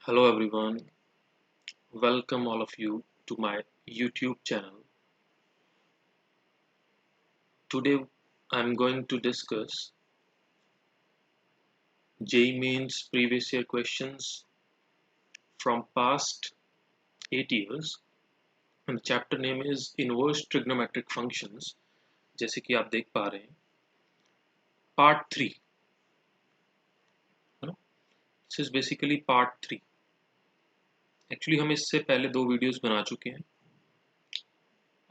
Hello everyone, welcome all of you to my YouTube channel. Today I'm going to discuss JEE Mains previous year questions from past 8 years and the chapter name is Inverse Trigonometric Functions. जैसे कि आप देख पा रहे हैं Part 3 है ना. This is basically Part 3. Actually हम इससे पहले 2 वीडियोस बना चुके हैं.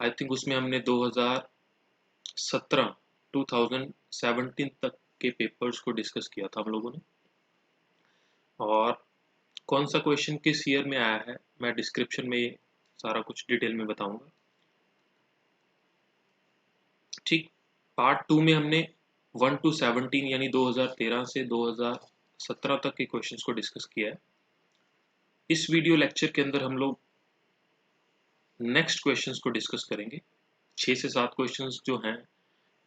आई थिंक उसमें हमने 2017 तक के पेपर्स को डिस्कस किया था हम लोगों ने. और कौन सा क्वेश्चन किस ईयर में आया है मैं डिस्क्रिप्शन में सारा कुछ डिटेल में बताऊंगा. ठीक. पार्ट 2 में हमने 1 to 17 यानी 2013 से 2017 तक के क्वेश्चंस को डिस्कस किया है. इस वीडियो लेक्चर के अंदर हम लोग नेक्स्ट क्वेश्चंस को डिस्कस करेंगे. 6 से 7 क्वेश्चंस जो हैं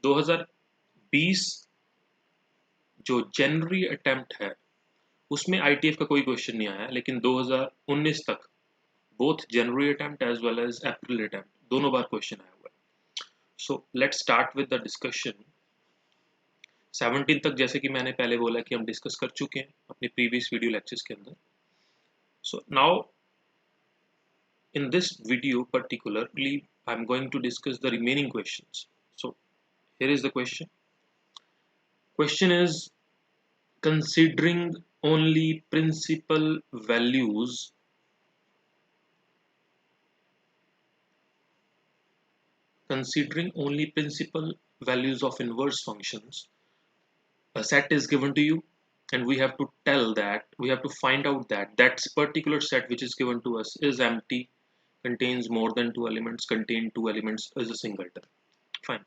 2020 जो जनवरी अटेम्प्ट है उसमें आईटीएफ का कोई क्वेश्चन नहीं आया, लेकिन 2019 तक both January attempt as well as April attempt दोनों बार क्वेश्चन आया हुआ है. So let's start with the discussion. 17 तक जैसे कि मैंने पहले बोला कि हम डिस्कस कर चुके हैं अपने प्रीवियस वीडियो लेक्चर्स के अंदर. So now in this video particularly I'm going to discuss the remaining questions. So here is the question. Question is, considering only principal values of inverse functions, a set is given to you and we have to find out that that particular set which is given to us is empty, contains more than 2 elements, contain 2 elements, is a singleton. Fine.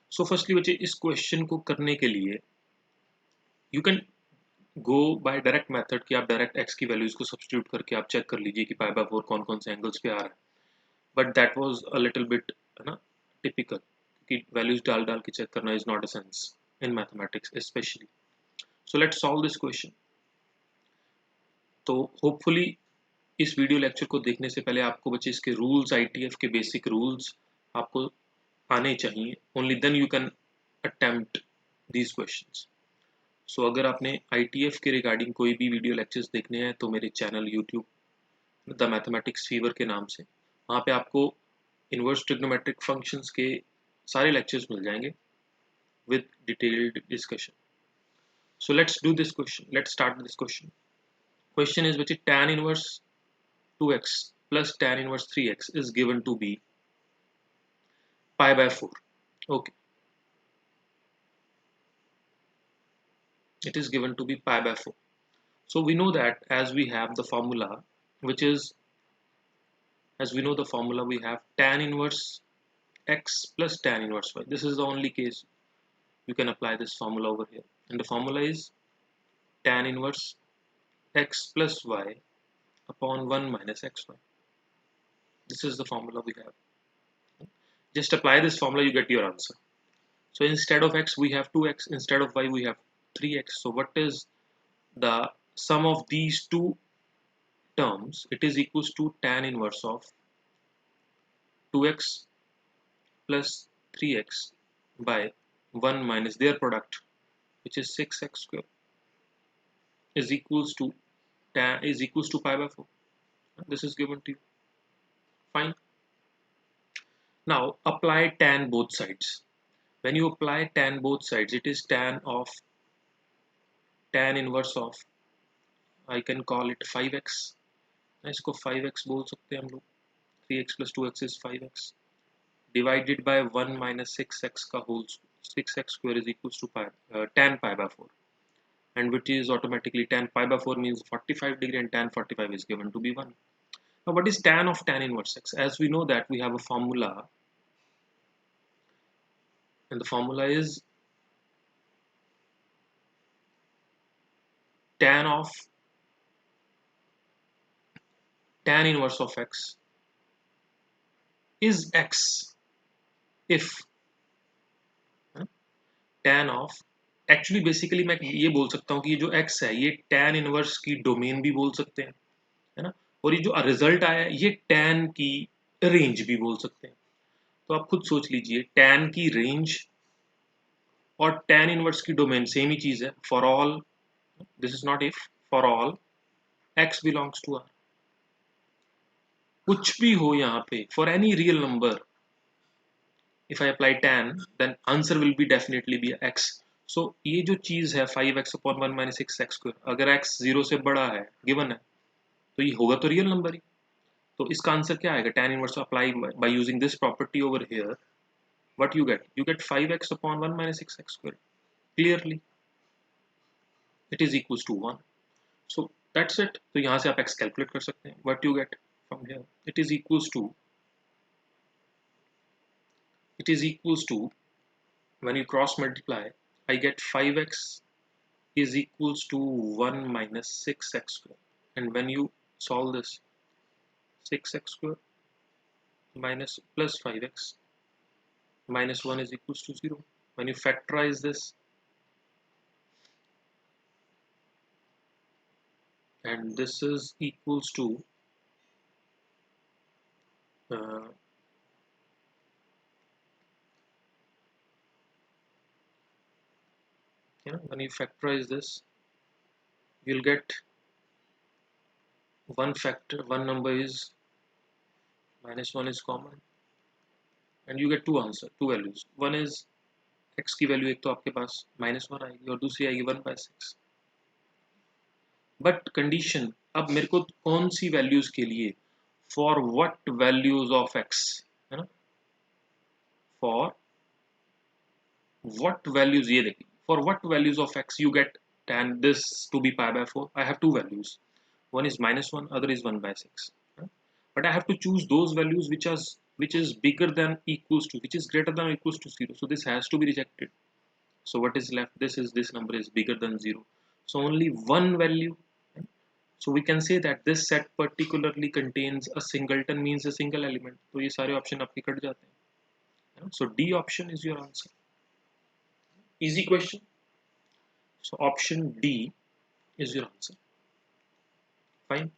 So firstly बच्चे इस question को करने के लिए you can go by direct method कि आप direct x की values को सब्स्टिट्यूट करके आप चेक कर लीजिए कि π/4 कौन कौन से एंगल्स पे आ रहा है. But that was a little bit है ना टिपिकल, कि वैल्यूज डाल डाल के चेक करना is not a sense in mathematics specially. So let's solve this question. तो होपफुली इस वीडियो लेक्चर को देखने से पहले आपको बच्चे इसके रूल्स, आईटीएफ के बेसिक रूल्स आपको आने चाहिए. Only then you can attempt these questions. So अगर आपने आईटीएफ के रिगार्डिंग कोई भी वीडियो लेक्चर्स देखने हैं तो मेरे channel YouTube the mathematics fever के नाम से वहाँ पे आपको इनवर्स ट्रिग्नोमेट्रिक फंक्शंस के सारे लेक्चर्स मिल जाएंगे with detailed discussion. So let's do this question. Let's start with this question. Question is which is tan inverse 2x plus tan inverse 3x is given to be π/4. Okay. It is given to be π/4. So we know that as we have the formula, which is, as we know the formula, we have tan inverse x plus tan inverse y. This is the only case you can apply this formula over here. And the formula is tan inverse x plus y upon 1 minus xy. This is the formula we have. Just apply this formula, you get your answer. So instead of x we have 2x, instead of y we have 3x. So what is the sum of these two terms? It is equals to tan inverse of 2x plus 3x by 1 minus their product, which is 6x square, is equals to π/4. This is given to you. Fine. Now apply tan both sides. When you apply tan both sides, it is tan inverse of, I can call it 5x. इसको 5x बोल सकते हैं हम लोग. 3x plus 2x is 5x divided by 1 minus 6x का whole 6x square is equals to tan π/4, and which is automatically tan π/4 means 45 degree and tan 45 is given to be 1. Now what is tan of tan inverse x? As we know that we have a formula, and the formula is tan inverse of x is x if tan of, actually basically मैं ये बोल सकता हूँ कि ये जो x है ये tan इनवर्स की डोमेन भी बोल सकते हैं, है ना। और ये जो रिजल्ट आया है ये tan की रेंज भी बोल सकते हैं। तो आप खुद सोच लीजिए, tan की रेंज और tan इनवर्स की डोमेन सेम ही चीज है। For all, this is not if, for all x belongs to r, कुछ भी हो यहाँ पे, for any real number, if I apply tan, then answer will be definitely be x. So ये जो चीज है 5x upon 1 minus 6x square, अगर x 0 से बड़ा है, गिवन है, तो ये होगा तो रियल नंबर ही। तो इसका आंसर क्या आएगा? tan inverse apply by using this property over here, what you get? You get 5x upon 1 minus 6x square. Clearly it is equals to 1. So that's it. तो यहाँ से आप x calculate कर सकते हैं. What you get from here? It is equals to, when you cross multiply, I get 5x is equals to 1 minus 6x square. And when you solve this, 6x square minus plus 5x minus 1 is equals to 0. When you factorize this, and this is equals to uh, when you factorize this, you'll get one number is minus 1 is common, and you get two values. One is x की value, एक तो आपके पास -1 आएगी और दूसरी आएगी 1/6। But condition, अब मेरे को कौन सी वैल्यूज के लिए, for what values of x, है ना, फॉर व्हाट वैल्यूज, ये देखिए, for what values of x you get tan this to be pi/4, I have two values, one is -1, other is 1/6, but I have to choose those values which is bigger than equals to, which is greater than or equals to 0, so this has to be rejected. So what is left? This number is bigger than 0, so only one value. So we can say that this set particularly contains a singleton, means a single element. तो ये सारे option आपके cut जाते हैं। So D option is your answer. Easy question. So option D is your answer. Fine.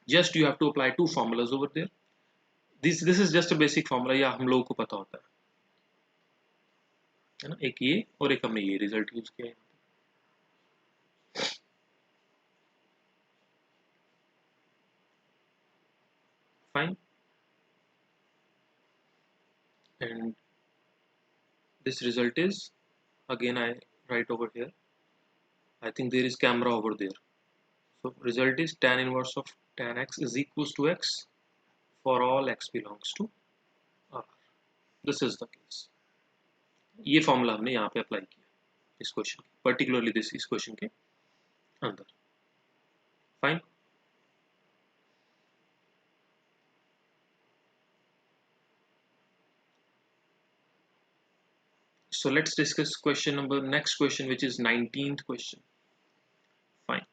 Just you have to apply two formulas over there. This is just a basic formula, या हम लोगों को पता होता है ना, एक ये और एक हमने ये रिजल्ट यूज किया है। Fine. And this result is, again I write over here, I think there is camera over there. So result is tan inverse of tan x is equals to x for all x belongs to r. This is the case. ये formula हमने यहाँ पे apply किया इस question, particularly this इस question के अंदर। Fine. So let's discuss question number, next question, which is 19th question. Fine.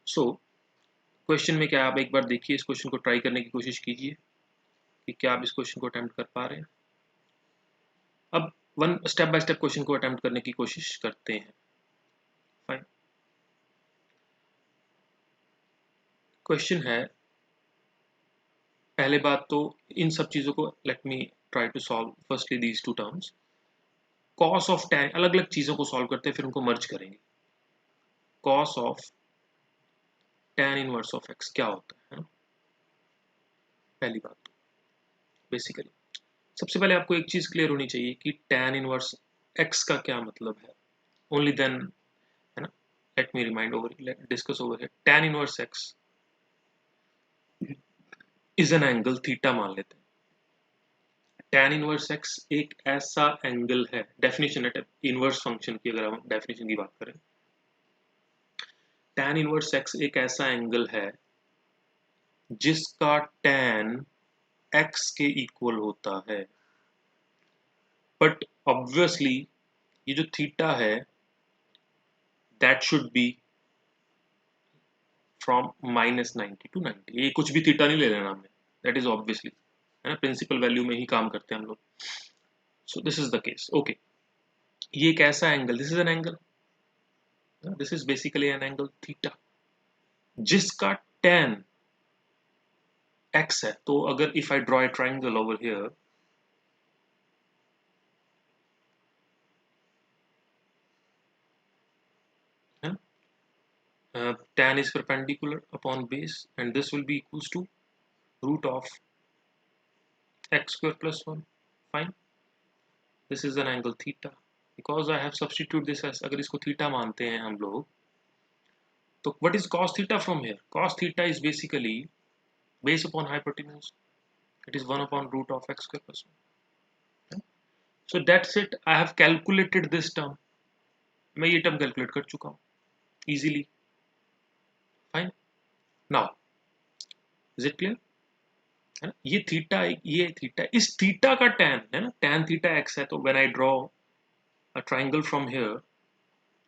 So question में क्या, आप एक बार देखिए इस क्वेश्चन को, ट्राई करने की कोशिश कीजिए कि क्या आप इस क्वेश्चन को अटेम्प्ट कर पा रहे हैं। अब one step by step question को अटेम्प्ट करने की कोशिश करते हैं। फाइन। क्वेश्चन है, पहले बात तो इन सब चीजों को let me try to solve firstly these two terms. Cos of tan, अलग अलग चीजों को सॉल्व करते हैं फिर उनको मर्ज करेंगे। Cos of tan inverse of x क्या होता है ना? पहली बात तो बेसिकली सबसे पहले आपको एक चीज क्लियर होनी चाहिए कि tan इनवर्स x का क्या मतलब है। ओनली देन, है ना, let me remind over, let discuss over here. tan inverse x is an angle theta मान लेते हैं। tan इनवर्स x एक ऐसा एंगल है, डेफिनेशन है इनवर्स फंक्शन की, अगर हम डेफिनेशन की बात करें, tan इनवर्स x एक ऐसा एंगल है जिसका tan x के इक्वल होता है। बट ऑब्वियसली ये जो थीटा है that should be from -90 to 90, ये कुछ भी थीटा नहीं ले लेना हमने, दैट इज ऑब्वियसली, है ना, प्रिंसिपल वैल्यू में ही काम करते हैं हम लोग। सो this is the case. Okay, ये एक ऐसा angle, this is an angle, this is basically an angle theta, जिसका tan x है, तो अगर if I draw a triangle over here, tan is perpendicular upon base and this will be equals to root of x square plus 1. Fine. This is an angle theta. Because I have substituted this as, अगर इसको theta मानते हैं हम लोग, तो what is cos theta from here? Cos theta is basically base upon hypotenuse. It is 1 upon root of x square plus 1. So that's it. I have calculated this term. मैं ये term calculate कर चुका हूँ easily. Fine. Now, is it clear? है ना, ये theta, इस theta का tan है ना, tan theta x है, तो when I draw a triangle from here,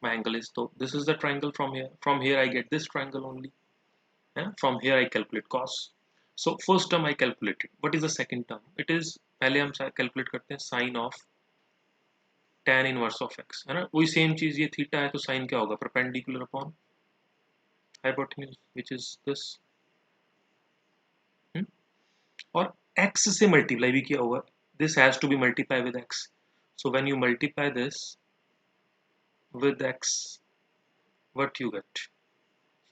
my angle is, so this is the triangle from here I get this triangle only, है ना, from here I calculate cos. So first term I calculated. What is the second term? It is, पहले हम calculate करते हैं sin of tan inverse of x, है ना, वही same चीज, ये थीटा है तो sin क्या होगा, perpendicular upon hypotenuse, which is this, और x से मल्टीप्लाई भी किया हुआ, this has to be multiplied with x. So when you multiply this with x, what you get,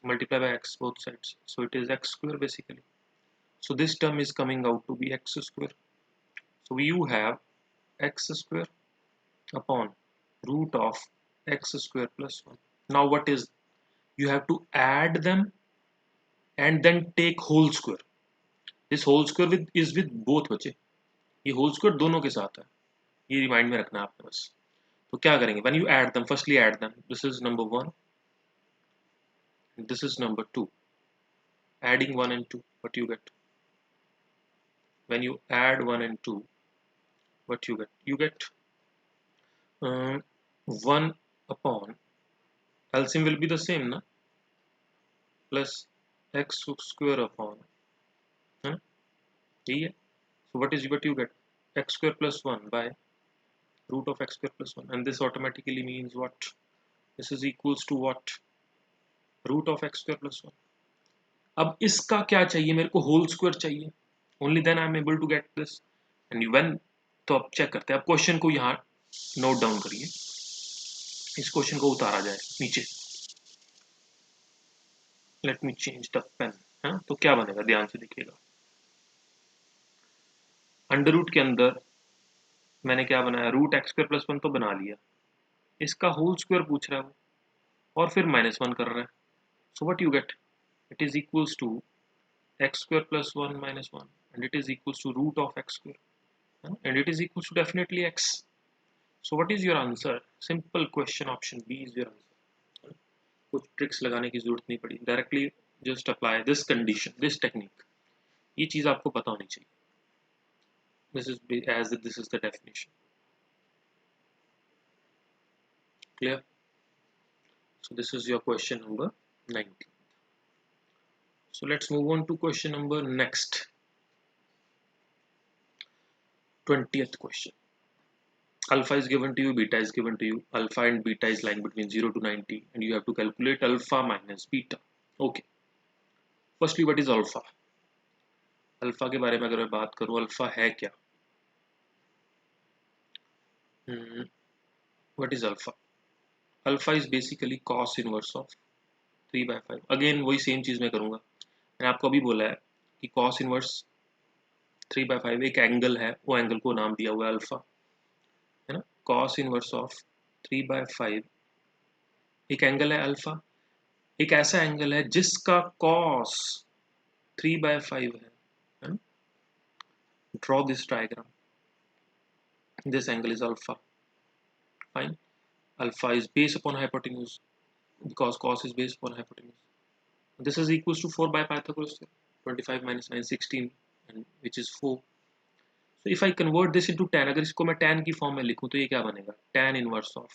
multiply by x both sides, so it is x square basically. So this term is coming out to be x square. So you have x square upon root of x square plus 1. Now what is, you have to add them and then take whole square. This whole square is with both बच्चे, ये whole square दोनों के साथ है, ये remind में रखना है आपने बस. तो क्या करेंगे, when you add them, firstly add them, this is number 1 and this is number 2, adding 1 and 2, what you get, when you add 1 and 2, what you get 1 upon, LCM will be the same na, plus x square upon, यही है. So what you get, x square plus 1 by root of x square plus 1, and this automatically means what, this is equals to what, root of x square plus 1. अब इसका क्या चाहिए मेरे को, whole square चाहिए, only then I am able to get this. And when, तो अब check करते हैं, अब क्वेश्चन को यहाँ नोट डाउन करिए, इस क्वेश्चन को उतारा जाए नीचे. Let me change the pen, है, तो क्या बनेगा, ध्यान से देखिएगा. अंडर रूट के अंदर मैंने क्या बनाया, रूट एक्स स्क्वायर प्लस 1 तो बना लिया, इसका होल स्क्वायर पूछ रहा है वो, और फिर -1 कर रहा है. So what you get, it is equals to x square plus 1 minus 1 and it is equals to root of x square, and it is equals to definitely x. So what is your answer? Simple question, option B is your answer. कुछ tricks लगाने की जरूरत नहीं पड़ी, directly just apply this condition, this technique, ये चीज आपको पता होनी चाहिए. This is the definition. Clear? So this is your question number 19. So let's move on to question number next, 20th question. Alpha is given to you, beta is given to you, alpha and beta is lying between 0 to 90 and you have to calculate alpha minus beta. Okay, firstly what is alpha? Alpha के बारे में अगर मैं बात करूं, alpha है क्या, what is alpha? Alpha is basically cos inverse of 3/5. Again वही सेम चीज मैं करूंगा, मैंने आपको अभी बोला है कि cos इनवर्स 3/5 एक एंगल है, वो एंगल को नाम दिया हुआ है अल्फा, है ना. cos इनवर्स ऑफ 3/5 एक एंगल है अल्फा, एक ऐसा एंगल है जिसका cos 3/5 है ना. Draw this diagram, this angle is alpha. Fine. Alpha is based upon hypotenuse because cos is based upon hypotenuse. This is equals to 4 by Pythagoras theorem. 25 minus 9 16, and which is 4. So if I convert this into tan, अगर इसको मैं tan की form में लिखूं तो ये क्या बनेगा, tan inverse of,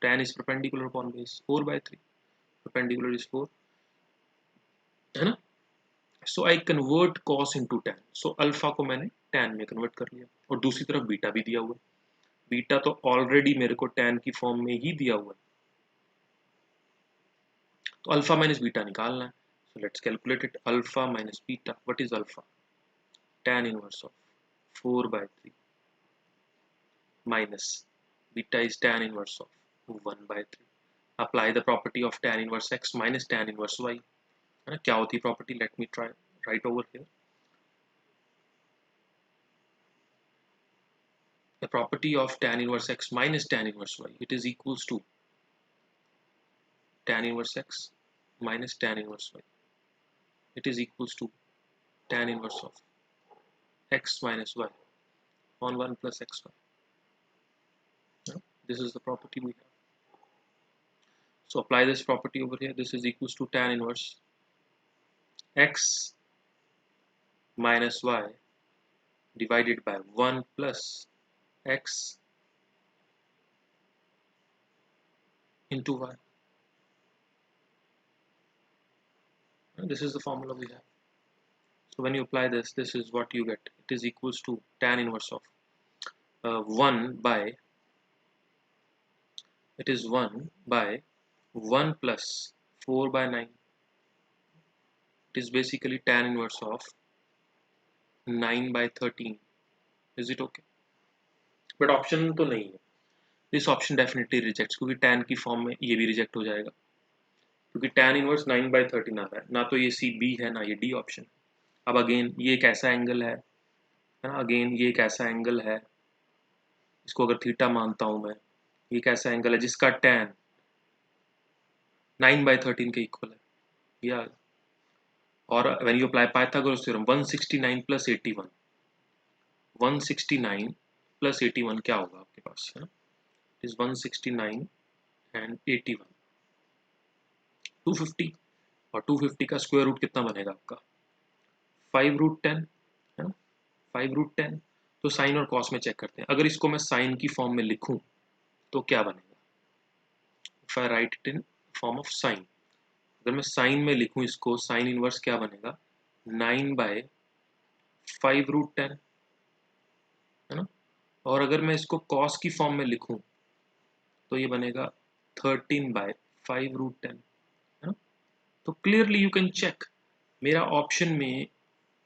tan is perpendicular upon base, 4/3, perpendicular is 4, है ना. So I convert cos into tan. So alpha को मैंने tan में कन्वर्ट कर लिया, और दूसरी तरफ बीटा भी दिया हुआ है, बीटा तो ऑलरेडी मेरे को tan की फॉर्म में ही दिया हुआ है, तो अल्फा माइनस बीटा निकालना है. So let's calculate it. Alpha minus beta. What is alpha? Tan inverse of 4 by 3 minus beta is tan inverse of 1 by 3. Apply the property of tan inverse x minus tan inverse y. है ना, क्या होती है property? Let me try right over here. The property of tan inverse x minus tan inverse y, it is equals to tan inverse x minus tan inverse y. It is equals to tan inverse of x minus y on 1 plus xy. This is the property we have. So apply this property over here. This is equals to tan inverse x minus y divided by 1 plus x into y. This is the formula we have. So when you apply this, this is what you get. It is equals to tan inverse of 1 by, it is 1 by 1 plus 4 by 9. It is basically tan inverse of 9 by 13. Is it okay? But option तो नहीं है. This option definitely rejects, क्योंकि tan की form में ये भी reject हो जाएगा, क्योंकि tan इनवर्स 9 by 13 आ रहा है. ना तो ये सी बी है ना ये डी ऑप्शन. अब अगेन ये एक ऐसा एंगल है ना, अगेन ये एक ऐसा एंगल है, इसको अगर थीटा मानता हूं मैं, ये एक ऐसा एंगल है जिसका tan 9 by 13 के इक्वल है. या और when you apply Pythagoras theorem 169 plus 81, 169 plus 81 क्या होगा आपके पास, है ना? इज 169 एंड 81 250, और 250 का स्क्वायर रूट कितना बनेगा आपका 5√10, है ना? 5√10. तो साइन और कॉस में चेक करते हैं. अगर इसको मैं साइन की फॉर्म में लिखूं तो क्या बनेगा? If I right it in form of sine, अगर मैं साइन में लिखूं इसको, साइन इनवर्स क्या बनेगा 9 by 5√10, है ना? और अगर मैं इसको कॉस की फॉर्म में लिखूं तो ये बनेगा 13 by 5√10, है ना? तो क्लियरली यू कैन चेक, मेरा ऑप्शन में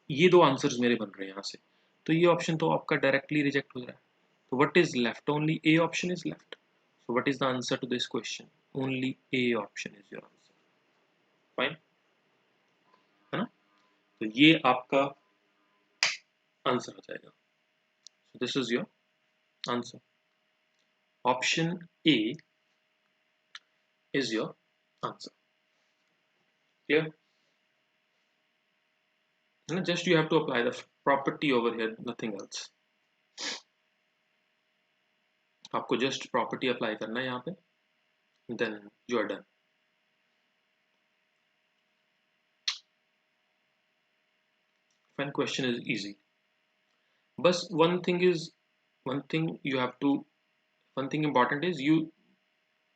ये दो आंसर्स मेरे बन रहे हैं यहाँ से, तो ये ऑप्शन तो आपका डायरेक्टली रिजेक्ट हो रहा है. तो what is left? Only A option is left. So what is the answer to this question? Only A option is your answer. Fine, है ना? तो ये आपका आंसर हो जाएगा. So this is your answer. Option A is your answer. Clear? Just you have to apply the property over here, nothing else. आपको just property apply करना है यहाँ पे, then you are done. Fine, question is easy. But one thing you have to, one thing important is you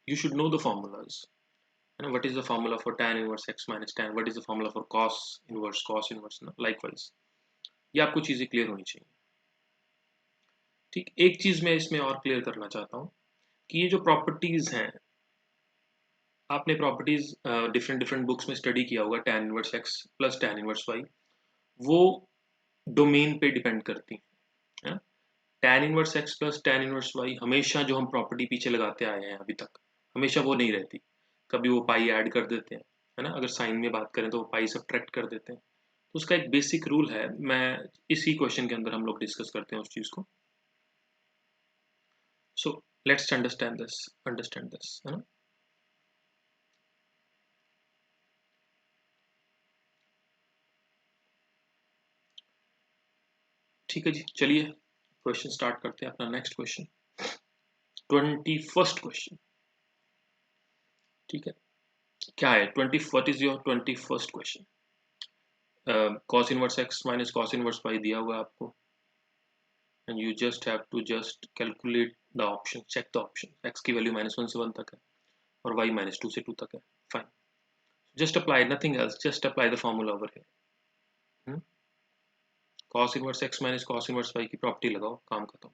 should know the formulas. And what is the formula for tan inverse x minus tan? What is the formula for cos inverse ना? Likewise, ये आपको चीजें clear होनी चाहिए. ठीक, एक चीज मैं इसमें और क्लियर करना चाहता हूँ कि ये जो प्रॉपर्टीज हैं, आपने प्रॉपर्टीज डिफरेंट बुक्स में स्टडी किया होगा. tan inverse x plus tan inverse y, वो डोमेन पे डिपेंड करती है. tan inverse x plus tan inverse y हमेशा जो हम प्रॉपर्टी पीछे लगाते आए हैं अभी तक, हमेशा वो नहीं रहती. कभी वो पाई ऐड कर देते हैं, है ना? अगर साइन में बात करें तो वो पाई सब्ट्रैक्ट कर देते हैं. तो उसका एक बेसिक रूल है, मैं इसी क्वेश्चन के अंदर हम लोग डिस्कस करते हैं उस चीज को. सो लेट्स अंडरस्टैंड दिस, है ना? ठीक है जी, चलिए क्वेश्चन स्टार्ट करते हैं अपना. Next question, 21st question. ठीक है, क्या है 20? What is your 21st question? cos inverse x minus cos inverse y दिया हुआ है आपको, and you just have to just calculate the option, check the option. x की वैल्यू -1 से 1 तक है और y -2 से 2 तक है. Fine, just apply, nothing else, just apply the formula over here. cos inverse x minus cos inverse y की property लगाओ, काम खत्म.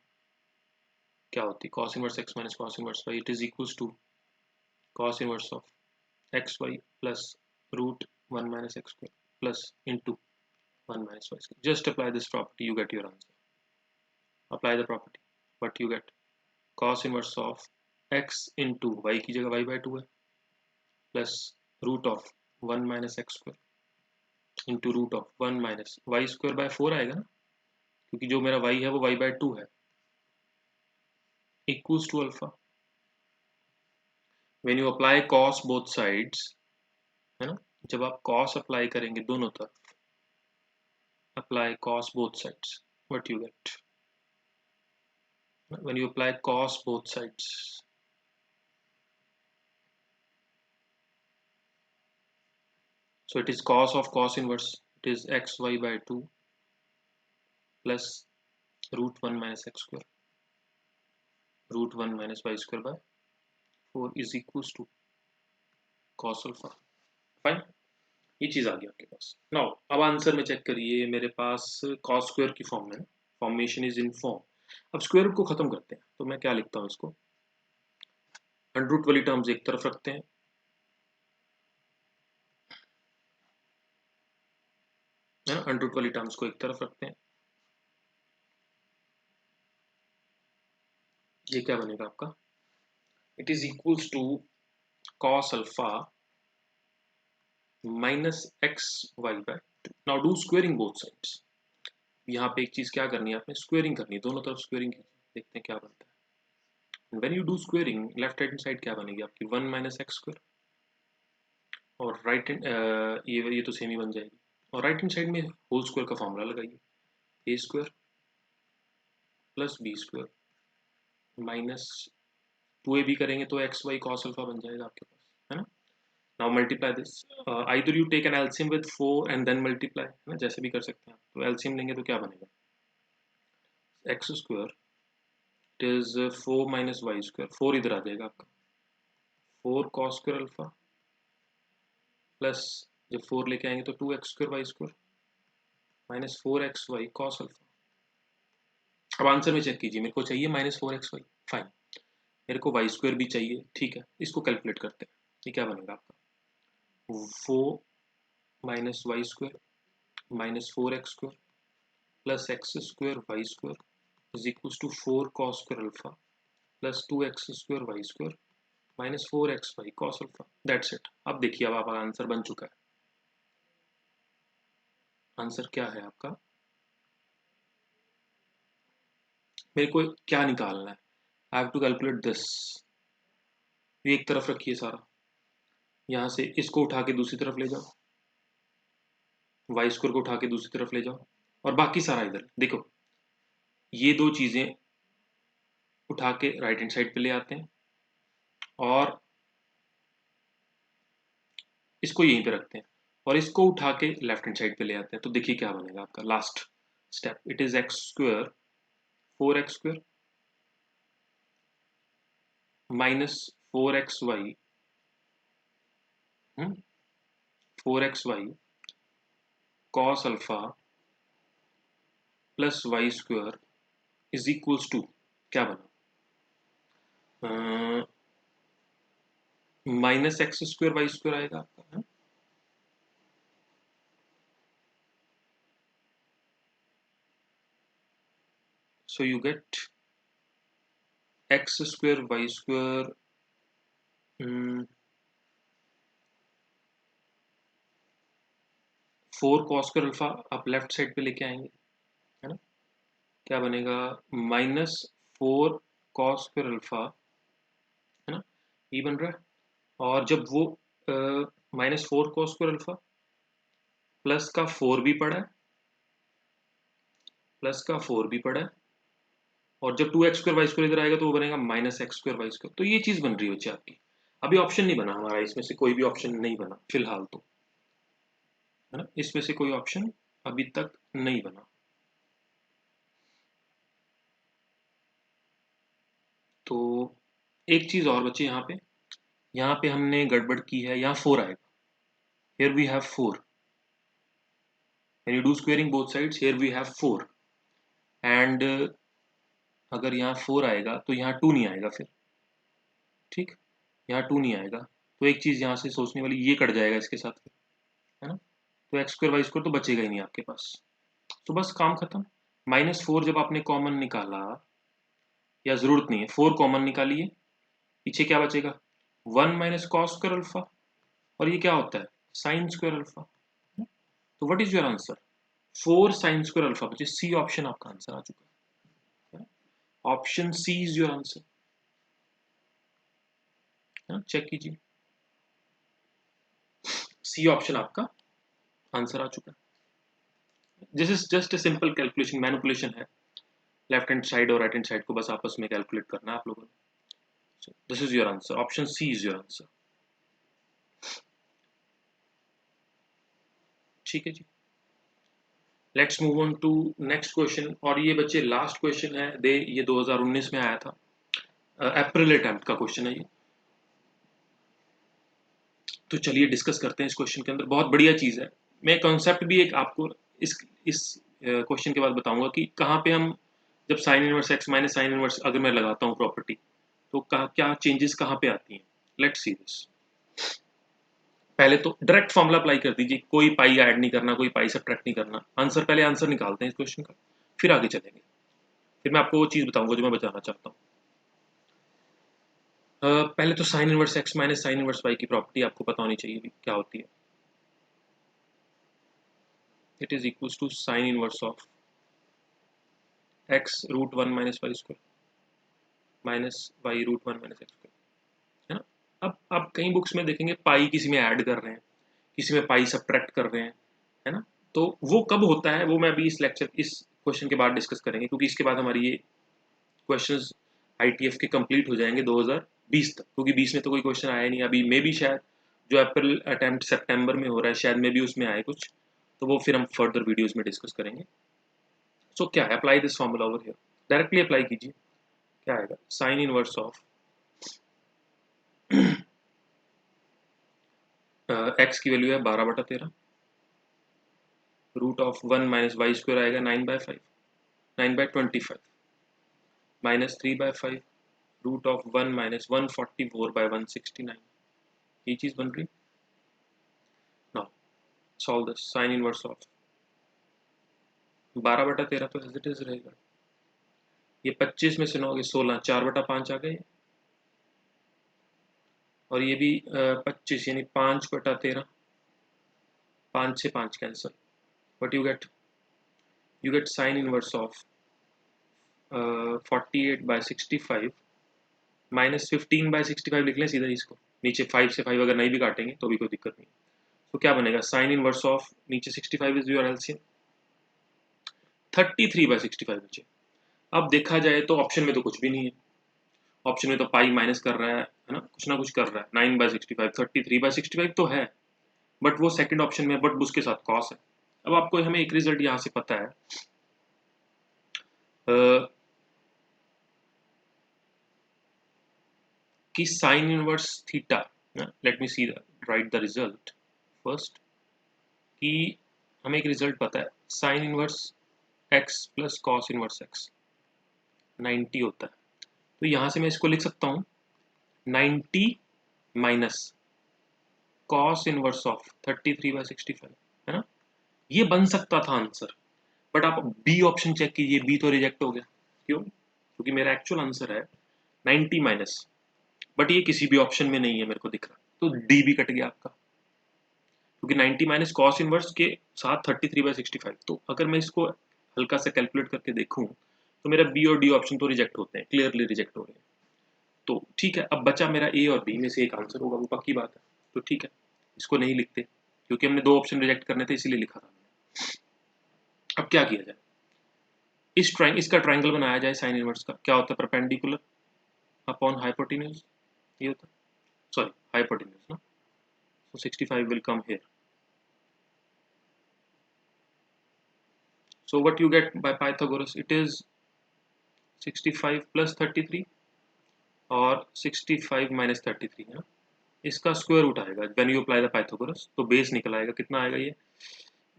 क्या होती है cos inverse x minus cos inverse y? It is equals to cos inverse of xy plus root 1 minus x square plus into 1 minus y square. Just apply this property, you get your answer. Apply the property, but you get cos inverse of x into y की जगह y by 2 है plus root of 1 minus x square into root of 1 minus y square by 4 आएगा ना, क्योंकि जो मेरा y है वो y by 2 है, equals to alpha. When you apply cos both sides, है ना, जब आप cos अप्लाई करेंगे दोनों तरफ, apply cos both sides, what you get? When you apply cos both sides, so it is cos of cos inverse, it is xy by 2 plus root 1 minus x square, root 1 minus y square by 4 is equals to cos alpha. Fine, ये चीज आ गई आपके पास. Now अब answer में check करिए, मेरे पास cos square की form में, फॉर्मेशन इज इन फॉर्म. अब स्क्वायर रूट को खत्म करते हैं, तो मैं क्या लिखता हूँ इसको, अंडर रूट वाली टर्म्स एक तरफ रखते हैं, अंडर रूट वाली टर्म्स को एक तरफ रखते हैं. ये क्या बनेगा आपका, it is equals to cos alpha minus x y by 2. Now do squaring both sides. यहाँ पे एक चीज क्या करनी है आपने, स्क्वेयरिंग करनी है, दोनों तरफ स्क्वेयरिंग कीजिए, देखते हैं क्या बनता है. When you do squaring, left hand side क्या बनेगी आपकी, 1 माइनस एक्स स्क्वायर, और राइट हैंड ये तो सेम ही बन जाएगी, और राइट हैंड साइड में होल स्क्वायर का फॉर्मूला लगाइए, a square plus b square minus 2ab करेंगे तो एक्स वाई कॉस अल्फा बन जाएगा आपके पास, है ना. Now multiply this, either you take an LCM with 4 and then multiply, है ना, जैसे भी कर सकते हैं. तो एलसीएम लेंगे तो क्या बनेगा, x square it is 4 minus y square, 4 इधर आ जाएगा आपका, 4 कॉस स्क्वायर अल्फा प्लस जब 4 लेके आएंगे तो 2 x square y square minus 4 x y cos alpha. अब आंसर में चेक कीजिए, मेरे को चाहिए माइनस 4 एक्स वाई, फाइन, मेरे को वाई स्क्वायर भी चाहिए, ठीक है, इसको कैलकुलेट करते हैं. ये क्या बनेगा आपका, 4 minus y square minus 4 x square plus x square y square is equal to 4 cos square alpha plus 2 x square y square minus 4 x y cos alpha. That's it. अब देखिए, अब आपका आंसर बन चुका है. आंसर क्या है आपका, मेरे को क्या निकालना है, I have to calculate this. ये एक तरफ रखिए सारा, यहाँ से इसको उठा के दूसरी तरफ ले जाओ, वाई स्क्वायर को उठा के दूसरी तरफ ले जाओ, और बाकी सारा इधर देखो, ये दो चीजें उठा के राइट हैंड साइड पे ले आते हैं और इसको यहीं पे रखते हैं, और इसको उठा के लेफ्ट हैंड साइड पे ले आते हैं. तो देखिए क्या बनेगा आपका last step, it is x square 4 x square minus 4 x y 4 x y cos alpha plus y square is equals to क्या बना, minus x square y square आएगा आपका, so you get x square y square 4 cos square alpha आप left side पे लेके आएंगे, है ना, क्या बनेगा, माइनस 4 cos स्क्वायर अल्फा, है ना, ये बन रहा है. और जब वो minus 4 cos square alpha plus का 4 भी पड़ा है, प्लस का 4 भी पड़ा है, और जब 2 एक्स स्क्वायर वाई स्क्वायर इधर आएगा तो वो बनेगा minus x square y square. तो ये चीज बन रही है बच्चे आपकी. अभी ऑप्शन नहीं बना हमारा, इसमें से कोई भी ऑप्शन नहीं बना फिलहाल, तो है ना, इसमें से कोई ऑप्शन अभी तक नहीं बना. तो एक चीज और बच्चे, यहाँ पे हमने गड़बड़ की है, यहाँ 4 आएगा, here we have 4, when you do squaring both sides here we have 4, and अगर यहाँ 4 आएगा तो यहाँ 2 नहीं आएगा फिर, ठीक, यहाँ 2 नहीं आएगा, तो एक चीज यहाँ से सोचने वाली, ये कट जाएगा इसके साथ, है ना, तो एक्स स्क्वायर वाई स्क्वायर तो बचेगा ही नहीं आपके पास। तो बस काम खत्म। -4 जब आपने कॉमन निकाला, या जरूरत नहीं है, 4 कॉमन निकालिए, पीछे क्या बचेगा, 1 माइनस कॉस स्क्वायर अल्फा, और ये क्या होता है, साइन स्क्वायर अल्फा। तो what is your answer, 4 sine square alpha बचे। सी ऑप्शन आपका आंसर आ चुका है। Option C is your answer. Check कीजिए, सी ऑप्शन आपका आंसर आ चुका है। This is just a simple calculation, manipulation है। लेफ्ट हैंड साइड और राइट हैंड साइड को बस आपस में कैलकुलेट करना है आप लोगों ने। This is your answer, option C is your answer. ठीक है जी, let's move on to next question. और ये बच्चे लास्ट क्वेश्चन है, दे ये 2019 में आया था, अप्रैल अटेम्प्ट का क्वेश्चन है ये। तो चलिए डिस्कस करते हैं इस क्वेश्चन के अंदर, बहुत बढ़िया चीज है। मैं कॉन्सेप्ट भी एक आपको इस क्वेश्चन के बाद बताऊंगा कि कहाँ पे हम जब sign inverse x minus sine inverse अगर मैं लगाता हूँ प्रॉपर्टी, तो क्या चेंजेस कहाँ पे आती हैं। Let's see this. पहले तो डायरेक्ट फॉर्मूला अप्लाई कर दीजिए, कोई पाई ऐड नहीं करना, कोई पाई सब्ट्रैक्ट नहीं करना। आंसर पहले आंसर निकालते हैं इस क्वेश्चन का, फिर आगे चलेंगे। फिर मैं आपको वो चीज बताऊंगा जो मैं बताना चाहता हूँ। पहले तो sine inverse x minus sine inverse y की प्रॉपर्टी आपको पता होनी चाहिए क्या होती है। It is equals to sine inverse of x root 1 minus y square minus y root 1 minus x square, है ना। अब आप कई बुक्स में देखेंगे पाई किसी में ऐड कर रहे हैं, किसी में पाई सब्ट्रैक्ट कर रहे हैं, है ना। तो वो कब होता है वो मैं अभी इस लेक्चर इस क्वेश्चन के बाद डिस्कस करेंगे, क्योंकि इसके बाद हमारी ये क्वेश्चंस आईटीएफ के कंप्लीट हो जाएंगे 2020 तक, क्योंकि 20 में तो कोई क्वेश्चन आया नहीं। अभी मे भी शायद जो अप्रैल अटेम्प्ट सितंबर में हो रहा है, शायद मे भी उसमें आए कुछ, तो वो फिर हम फर्दर वीडियोस में डिस्कस करेंगे। सो क्या है, apply this formula over here, directly apply कीजिए। क्या आएगा, साइन इनवर्स ऑफ एक्स की वैल्यू है 12/13, root of 1 minus y square आएगा 9/5, 9/25, माइनस 3/5, रूट ऑफ 1 माइनस 144/169। ये चीज बन रही। Now solve this, sign inverse of 12/13 तो एज इट इज रहेगा। ये 25 में से 9 के 16, 4/5 आ गए। और ये भी 25 यानी 5/13, 5 से 5 cancel. What you get sign inverse of 48/65 minus 15/65 लिख लें सीधा इसको, नीचे 5 से 5 अगर नहीं भी काटेंगे तो भी कोई दिक्कत नहीं। तो क्या बनेगा, साइन इनवर्स ऑफ नीचे 65 इज योर एलसीएम, 33/65 नीचे। अब देखा जाए तो ऑप्शन में तो कुछ भी नहीं है, ऑप्शन में तो पाई माइनस कर रहा है ना, कुछ ना कुछ कर रहा है। 9/65, 33/65 तो है, बट वो सेकंड ऑप्शन में, बट उसके साथ कॉस है। अब आपको हमें एक रिजल्ट यहाँ से पता है, कि sine inverse theta, let me see right the result first, कि हमें एक रिजल्ट पता है, sine inverse x plus cos inverse x 90 होता है। तो यहाँ से मैं इसको लिख सकता हूँ 90 माइनस कॉस इनवर्स ऑफ 33/65, है ना। ये बन सकता था आंसर, बट आप बी ऑप्शन चेक कीजिए, बी तो रिजेक्ट हो गया। क्यों, क्योंकि मेरा एक्चुअल आंसर है 90 माइनस, बट ये किसी भी ऑप्शन में नहीं है मेरे को दिख रहा, तो डी भी कट गया आपका, क्योंकि 90 माइनस कॉस इनवर्स के साथ 33/65। तो अगर मैं इसको हल्का सा कैलकुलेट करके देखूं तो मेरा बी और डी ऑप्शन तो रिजेक्ट होते हैं, क्लियरली रिजेक्ट हो रहे हैं। तो ठीक है, अब बचा मेरा ए और बी में से एक आंसर होगा, वो पक्की बात है। तो ठीक है, इसको नहीं लिखते क्योंकि हमने 2 ऑप्शन रिजेक्ट करने थे, इसीलिए लिखा था। अब क्या किया जाए, इसका ट्राइंगल बनाया जाए। साइन इनवर्स का क्या होता है, परपेंडिकुलर अपॉन हाइपोटेन्यूज, ये होता है, सॉरी हाइपोटेन्यूज ना। So 65 will come here. So what you get by Pythagoras, it is 65 plus 33 और 65 minus 33 है ना। इसका स्क्वायर रूट आएगा when you apply the Pythagoras, तो बेस निकल आएगा, कितना आएगा ये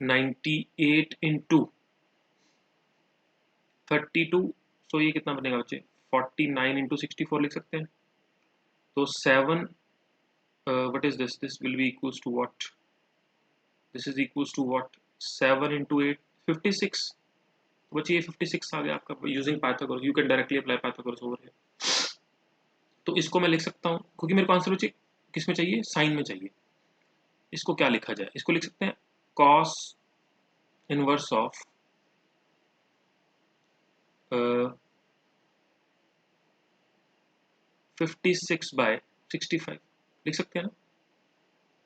98 इंटू 32। सो ये कितना बनेगा बच्चे, 49 इंटू 64 लिख सकते हैं। तो 7 what is this, this will be equals to what, this is equals to what 7 into 8 56। तो बच्चे ये 56 आ गया आपका using Pythagoras. You can directly apply Pythagoras over here. तो इसको मैं लिख सकता हूँ क्योंकि मेरे को आंसर बच्चे किस में चाहिए, साइन में चाहिए। इसको क्या लिखा जाए, इसको लिख सकते हैं कॉस इनवर्स ऑफ 56/65 लिख सकते हैं ना।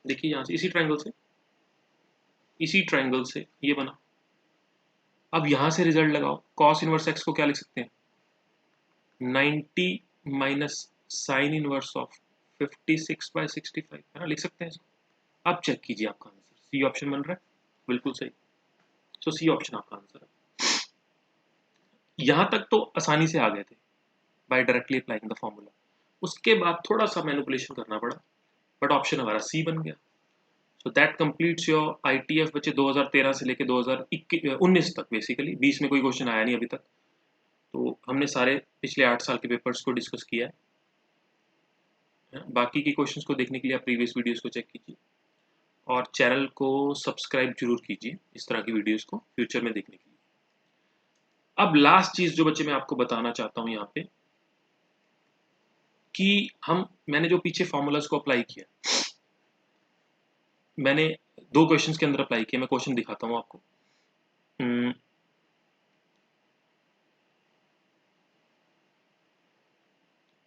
देखिए यहाँ से इसी ट्राइंगल से ये बना। अब यहाँ से रिजल्ट लगाओ, कॉस इनवर्स एक्स को क्या लिख सकते हैं 90 माइनस साइन इनवर्स ऑफ 56/65 है ना, लिख सकते हैं इसको। अब चेक कीजिए आपका आंसर, सी ऑप्शन बन रहा है, बिल्कुल सही। तो सी ऑप्शन आपका आंसर है। यहां तक तो आसानी से आ गए थे by directly applying the formula. उसके बाद थोड़ा सा मैनिपुलेशन करना पड़ा, बट ऑप्शन हमारा सी बन गया। So that completes your ITF बच्चे 2013 से लेके 2019 तक। बेसिकली 20 में कोई क्वेश्चन आया नहीं अभी तक, तो हमने सारे पिछले 8 साल के पेपर्स को डिस्कस किया है। बाकी के क्वेश्चंस को देखने के लिए आप प्रीवियस वीडियोस को चेक कीजिए और चैनल को सब्सक्राइब जरूर कीजिए इस तरह की वीडियोस को फ्यूचर में देखने के लिए। अब लास्ट चीज जो बच्चे मैं आपको बताना चाहता हूं यहाँ पे कि मैंने जो पीछे फॉर्मूलाज को अप्लाई किया, मैंने 2 क्वेश्चंस के अंदर अप्लाई किया। मैं क्वेश्चन दिखाता हूं आपको।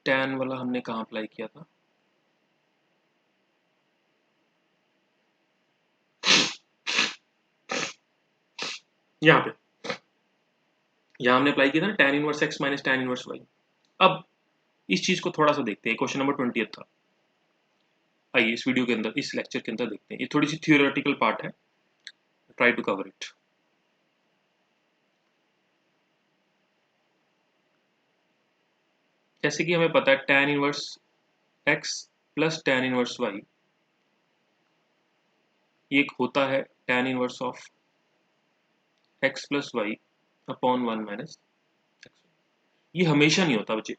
टैन वाला हमने कहाँ अप्लाई किया था, यहाँ पे, यहाँ हमने अप्लाई किया था ना tan inverse x minus tan inverse y. अब इस चीज को थोड़ा सा देखते हैं, क्वेश्चन नंबर 20 था। आइए इस वीडियो के अंदर, इस लेक्चर के अंदर देखते हैं। ये थोड़ी सी थियोरेटिकल पार्ट है, ट्राई टू कवर इट। जैसे कि हमें पता है tan inverse x plus tan inverse y, ये एक होता है tan inverse of x plus y upon 1 minus x. ये हमेशा नहीं होता बच्चे,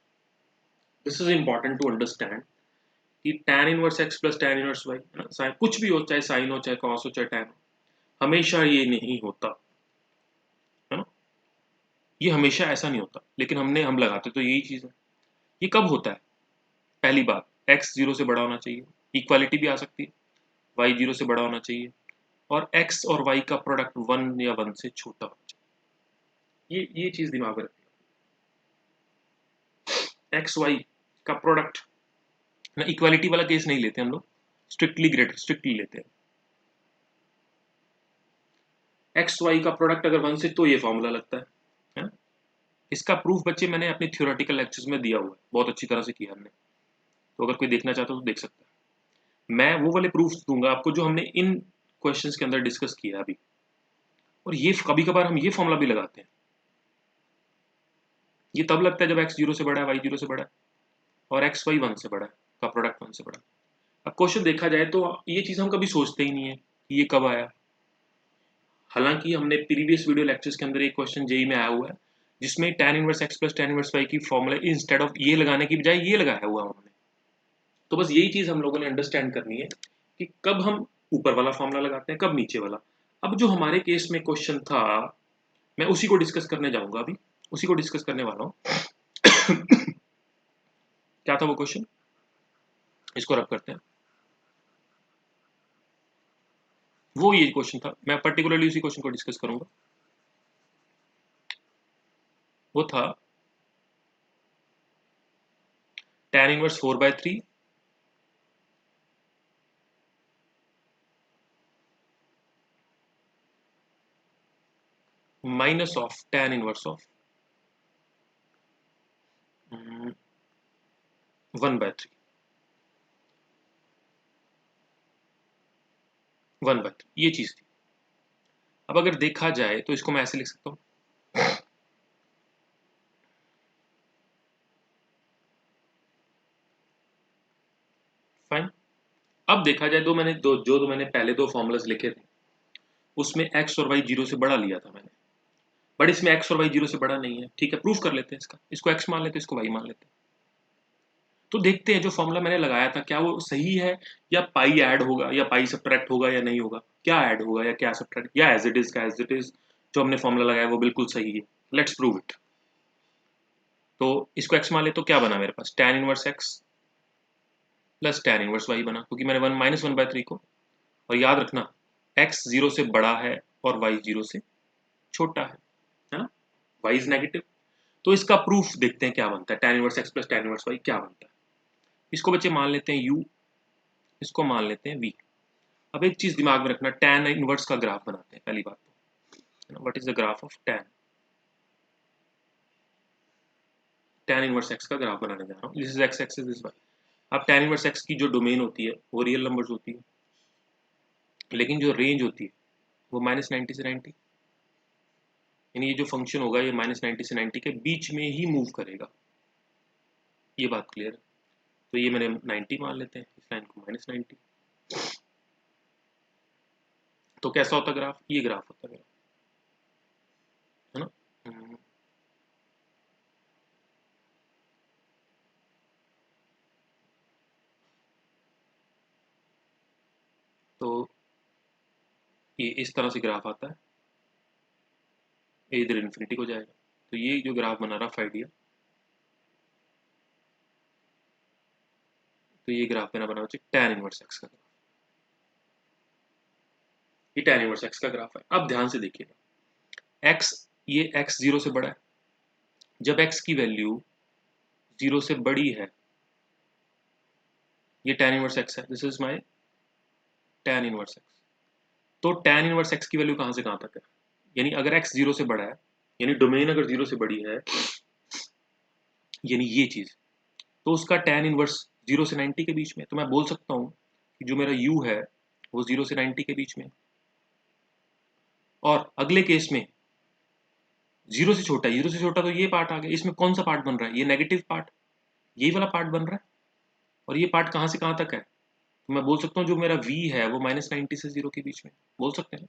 this is important to understand कि tan inverse x plus tan inverse y है ना, कुछ भी हो, चाहे साइन हो, चाहे कॉस हो, चाहे टैन हो, हमेशा ये नहीं होता है ना। ये हमेशा ऐसा नहीं होता, लेकिन हम लगाते तो यही चीज है। ये कब होता है, पहली बात x 0 से बड़ा होना चाहिए, इक्वालिटी भी आ सकती है, y 0 से बड़ा होना चाहिए, और x और y का प्रोडक्ट 1 या 1 से छोटा होना चाहिए। ये चीज दिमाग में रखिए, x y का प्रोडक्ट ना, इक्वालिटी वाला केस नहीं लेते हम लोग, स्ट्रिक्टली लेते हैं। एक्स वाई का प्रोडक्ट अगर 1 से, तो ये फॉर्मूला लगता है ना? इसका प्रूफ बच्चे मैंने अपने थियोरेटिकल लेक्चर्स में दिया हुआ है, बहुत अच्छी तरह से किया हमने, तो अगर कोई देखना चाहता हो तो देख सकता है। मैं वो वाले प्रूफ दूंगा आपको जो हमने इन क्वेश्चंस के अंदर डिस्कस किया अभी। और ये कभी कभार हम ये फॉर्मूला भी लगाते हैं, ये तब लगता है जब x 0 से बड़ा है, y 0 से बड़ा है, और x y 1 से बड़ा है, का प्रोडक्ट 1 से बड़ा है। अब क्वेश्चन देखा जाए तो ये चीज हम कभी सोचते ही नहीं है कि ये कब आया। हालांकि हमने प्रीवियस वीडियो लेक्चर्स के अंदर एक क्वेश्चन जेई में आया हुआ है जिसमें tan inverse x plus tan inverse y की फॉर्मूला इंस्टेड ऑफ ये लगाने की बजाय ये लगाया हुआ उन्होंने। तो बस यही चीज हम लोगों ने अंडरस्टैंड करनी है कि कब हम ऊपर वाला फॉर्मूला लगाते हैं, कब नीचे वाला। अब जो हमारे केस में क्वेश्चन था, मैं उसी को डिस्कस करने जाऊंगा अभी, उसी को डिस्कस करने वाला हूं। क्या था वो क्वेश्चन, इसको रब करते हैं। वो ये क्वेश्चन था, मैं पर्टिकुलरली उसी क्वेश्चन को डिस्कस करूंगा। वो था tan inverse 4/3 minus of tan inverse of 1/3 1/3, ये चीज थी। अब अगर देखा जाए तो इसको मैं ऐसे लिख सकता हूं, फाइन। अब देखा जाए जो मैंने पहले 2 फॉर्मूलाज लिखे थे उसमें x और y 0 से बड़ा लिया था मैंने, बट इसमें x और y 0 से बड़ा नहीं है। ठीक है, प्रूफ कर लेते हैं इसको x मान लेते हैं, इसको y मान लेते हैं। तो देखते हैं जो फॉर्मूला मैंने लगाया था क्या वो सही है, या पाई ऐड होगा या पाई सब्ट्रैक्ट होगा या नहीं होगा, क्या ऐड होगा या क्या सब्ट्रैक्ट, या एज इट इज का एज इट इज जो हमने फॉर्मूला लगाया वो बिल्कुल सही है। Let's prove it. तो इसको x मान ले तो क्या बना मेरे पास, tan inverse x plus tan inverse y बना, क्योंकि मैंने 1 - 1/3 को, और याद रखना x 0 से बड़ा है और y 0 से छोटा है ना, y इज नेगेटिव। तो इसका प्रूफ देखते हैं क्या बनता है, tan inverse x plus tan inverse y क्या बनता है। इसको बच्चे मान लेते हैं u, इसको मान लेते हैं v। अब एक चीज दिमाग में रखना, tan इनवर्स का ग्राफ बनाते हैं पहली बात तो, what is the graph of tan inverse x का ग्राफ बनाने जा रहा हूँ। This is x axis, this y। अब tan इनवर्स x की जो डोमेन होती है वो रियल नंबर्स होती है, लेकिन जो रेंज होती है वो -90 से 90, यानी ये जो फंक्शन होगा ये -90 से 90 के बीच में ही मूव करेगा। ये बात क्लियर है। तो ये मैंने 90 मान लेते हैं, इस लाइन को -90। तो कैसा होता ग्राफ, ये ग्राफ होता है ना। तो ये इस तरह से ग्राफ आता है, ये इधर इन्फिनिटी को जाएगा। तो ये जो ग्राफ बना रहा आइडिया, तो ये ग्राफ मेरा बना बच्चे tan इनवर्स x का ग्राफ, ये tan इनवर्स x का ग्राफ है। अब ध्यान से देखिएगा, x, ये x 0 से बड़ा है, जब x की वैल्यू 0 से बड़ी है, ये tan इनवर्स x है, this is my tan inverse x। तो tan इनवर्स x की वैल्यू कहां से कहां तक है, यानी अगर x 0 से बड़ा है, यानी डोमेन अगर 0 से बड़ी है, यानी ये चीज, तो उसका tan इनवर्स 0 से 90 के बीच में। तो मैं बोल सकता हूं कि जो मेरा u है वो 0 से 90 के बीच में, और अगले केस में 0 से छोटा, 0 से छोटा तो ये पार्ट आ गया, इसमें कौन सा पार्ट बन रहा है, ये नेगेटिव पार्ट, यही वाला पार्ट बन रहा है। और ये पार्ट कहां से कहां तक है, तो मैं बोल सकता हूँ जो मेरा v है वो -90 से 0 के बीच में, बोल सकते हैं।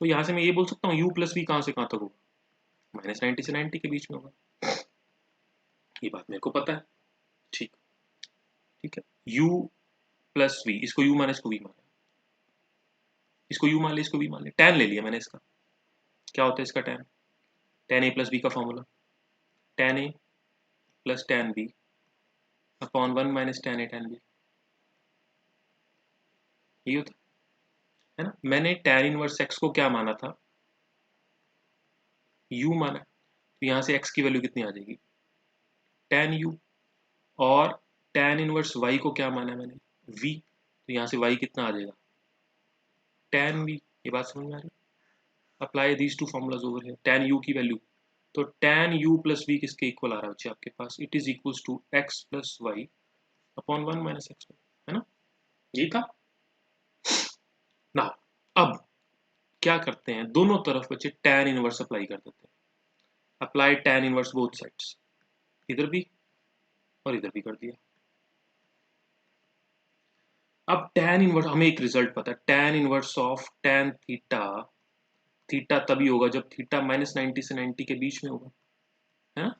तो यहाँ से मैं ये बोल सकता हूँ u प्लस वी कहां से कहां तक होगा, -90 से 90 के बीच में होगा। ये बात मेरे को पता है, ठीक, ठीक है। u प्लस वी, इसको u माने, इसको v माने, इसको u मान ले, इसको v मान ले, tan ले लिया मैंने इसका, क्या होता है इसका tan, tan a plus b का formula, tan a plus tan b upon 1 minus tan a tan b, ये होता है ना। मैंने tan इनवर्स x को क्या माना था, u माना, तो यहाँ से x की वैल्यू कितनी आ जाएगी, tan u। और tan इनवर्स y को क्या माना है मैंने, v, तो यहाँ से y कितना आ जाएगा, tan v। ये बात समझ में आ रही है। Apply these two formulas over here, tan u की वैल्यू, तो tan u प्लस v किसके इक्वल आ रहा है बच्चे आपके पास, it is equals to x plus y upon 1 minus x, है ना, ये था ना। अब क्या करते हैं, दोनों तरफ बच्चे tan इनवर्स अप्लाई कर देते हैं, apply tan inverse both sides, इधर भी और इधर भी कर दिया। अब tan इनवर्स, हमें एक रिजल्ट पता है, tan inverse of tan theta, theta तभी होगा जब थीटा -90 से 90 के बीच में होगा, है ना।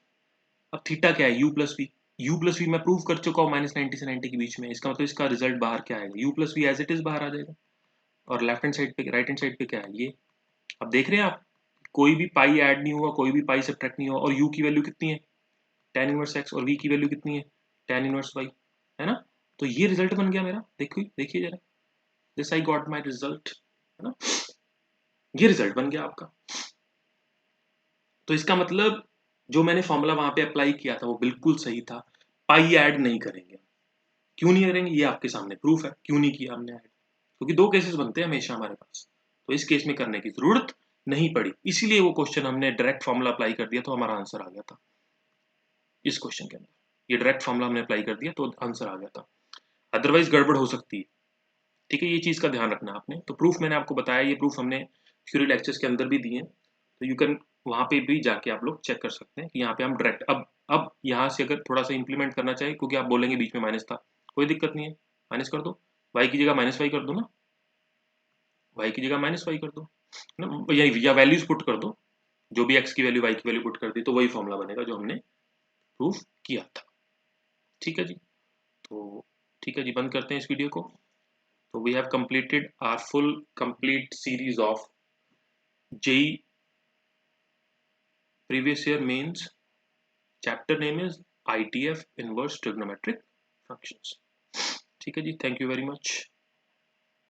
अब थीटा क्या है, u plus v, u plus v मैं प्रूव कर चुका हूँ -90 से 90 के बीच में, इसका मतलब इसका रिजल्ट बाहर क्या आएगा, u plus v as it is बाहर आ जाएगा। और लेफ्ट हैंड साइड पे, राइट हैंड साइड पे क्या है ये, अब देख रहे हैं आप, कोई भी पाई ऐड नहीं हुआ, कोई भी पाई सब्ट्रैक्ट नहीं हुआ, और u की वैल्यू कितनी है tan इनवर्स x, और v की वैल्यू कितनी है tan इनवर्स y, है ना। तो ये रिजल्ट बन गया मेरा, देखिए देखिए जरा, this I got my result, है ना, ये रिजल्ट बन गया आपका। तो इसका मतलब जो मैंने फॉर्मूला वहां पे अप्लाई किया था वो बिल्कुल सही था, पाई ऐड नहीं करेंगे, क्यों नहीं करेंगे ये आपके सामने प्रूफ है, क्यों नहीं किया हमने ऐड, क्योंकि दो केसेस बनते हैं हमेशा हमारे पास, तो इस केस में करने की जरूरत नहीं पड़ी, इसीलिए वो क्वेश्चन हमने डायरेक्ट फॉर्मूला अप्लाई कर दिया तो हमारा आंसर आ गया था इस क्वेश्चन के अंदर, ये डायरेक्ट फॉर्मूला हमने अप्लाई कर दिया तो आंसर आ गया था, अदरवाइज गड़बड़ हो सकती है, ठीक है। ये चीज का ध्यान रखना आपने। तो प्रूफ मैंने आपको बताया, ये प्रूफ हमने थ्योरी लेक्चर्स के अंदर भी दिए हैं, तो यू कैन वहां पे भी जाके आप लोग चेक कर सकते हैं कि यहाँ पे हम डायरेक्ट, अब यहाँ से अगर थोड़ा सा इंप्लीमेंट करना चाहिए, क्योंकि आप बोलेंगे बीच में माइनस था, कोई दिक्कत नहीं है, माइनस कर दो, वाई की जगह -y कर दो ना, वाई की जगह -y कर दो ना, या वैल्यूज पुट कर दो, जो भी x की वैल्यू y की वैल्यू पुट कर दी तो वही फॉर्मूला बनेगा जो हमने प्रूफ किया था, ठीक है जी। तो ठीक है जी, बंद करते हैं इस वीडियो को। तो we have completed our full complete series of JEE previous year mains. Chapter name is ITF inverse trigonometric functions. ठीक है जी, thank you very much.